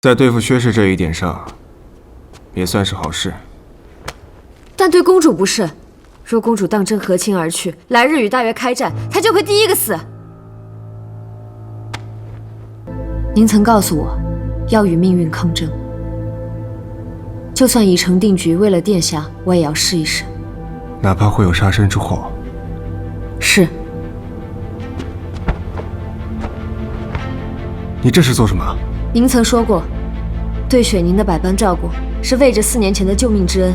在对付薛氏这一点上，也算是好事。但对公主不是，若公主当真和亲而去，来日与大越开战，她就会第一个死。您曾告诉我，要与命运抗争。就算已成定局，为了殿下，我也要试一试。哪怕会有杀身之祸。是。你这是做什么？您曾说过，对雪宁的百般照顾，是为着4年前的救命之恩。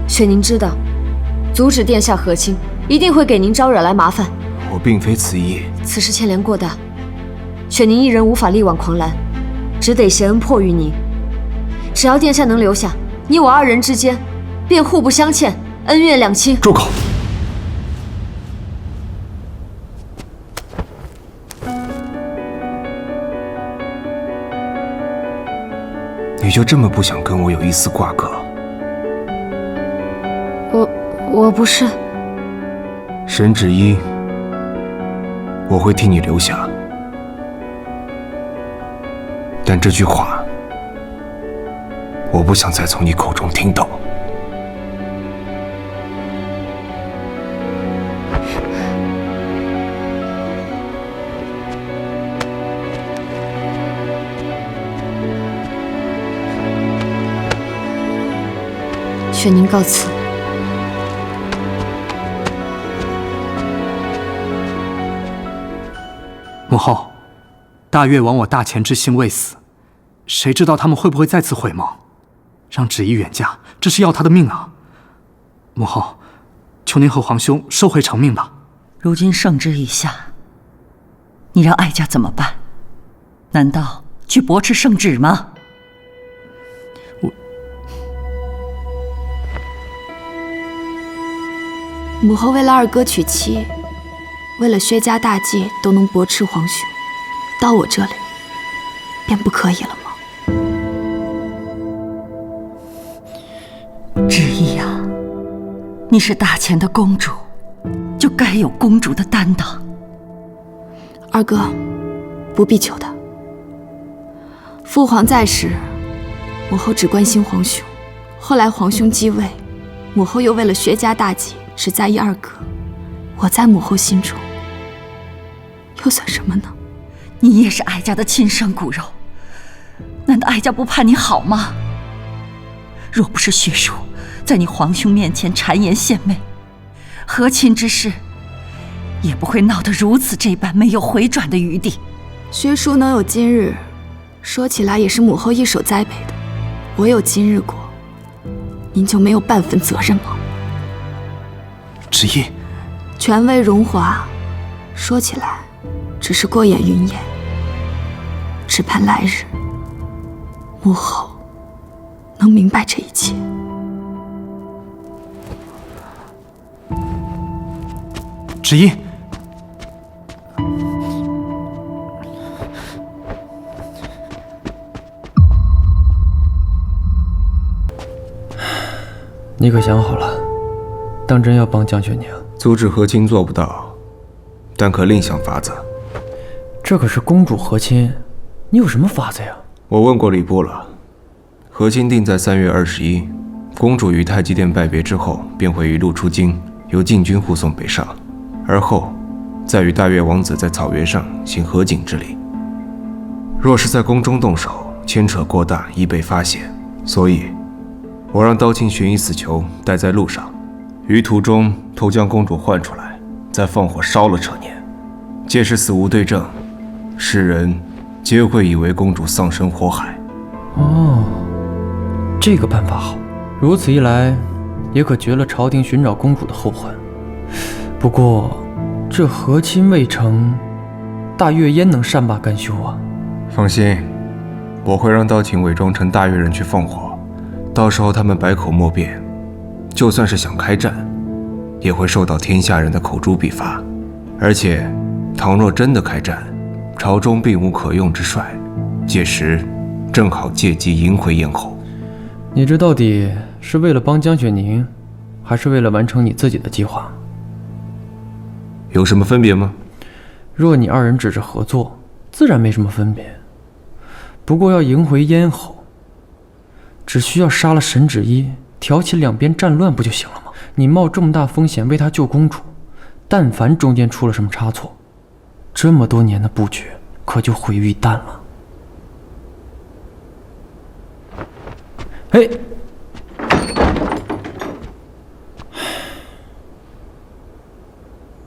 雪宁知道，阻止殿下和亲，一定会给您招惹来麻烦。我并非此意。此事牵连过大，雪宁一人无法力挽狂澜，只得挟恩迫于您。只要殿下能留下，你我2人之间，便互不相欠，恩怨两清。住口！你就这么不想跟我有一丝瓜葛？我不是。沈芷依，我会替你留下，但这句话，我不想再从你口中听到。雪宁告辞。母后，大越亡我大前之心未死，谁知道他们会不会再次毁盟？让芷依远嫁，这是要她的命啊！母后，求您和皇兄收回成命吧。如今圣旨已下，你让哀家怎么办？难道去驳斥圣旨吗？母后为了二哥娶妻，为了薛家大计都能驳斥皇兄，到我这里便不可以了吗？芷依呀，你是大前的公主，就该有公主的担当。二哥，不必求他。父皇在时，母后只关心皇兄；后来皇兄继位，母后又为了薛家大计只在意二哥。我在母后心中又算什么呢？你也是哀家的亲生骨肉，难道哀家不盼你好吗？若不是薛叔在你皇兄面前谗言献媚，和亲之事也不会闹得如此这般没有回转的余地。薛叔能有今日，说起来也是母后一手栽培的。我有今日过，您就没有半分责任吗？芷依，权位荣华，说起来只是过眼云烟。只盼来日，母后能明白这一切。芷依，你可想好了，当真要帮江雪宁？阻止和亲做不到，但可另想法子。这可是公主和亲，你有什么法子呀？我问过礼部了，和亲定在3月21。公主于太极殿拜别之后，便会一路出京，由禁军护送北上，而后再与大越王子在草原上行合卺之礼。若是在宫中动手，牵扯过大，易被发现，所以我让刀卿寻一死囚带在路上，于途中偷将公主唤出来，再放火烧了车辇。届时死无对证，世人皆会以为公主丧生火海。哦，这个办法好，如此一来，也可绝了朝廷寻找公主的后患。不过，这和亲未成，大越焉能善罢甘休啊？放心，我会让刀卿伪装成大越人去放火，到时候他们百口莫辩，就算是想开战，也会受到天下人的口诛笔伐。而且，倘若真的开战，朝中并无可用之帅，届时正好借机迎回咽喉。你这到底是为了帮江雪宁，还是为了完成你自己的计划？有什么分别吗？若你2人只是合作，自然没什么分别。不过要赢回咽喉，只需要杀了沈芷依，挑起两边战乱不就行了吗？你冒这么大风险为他救公主，但凡中间出了什么差错，这么多年的布局可就毁于一旦了。嘿。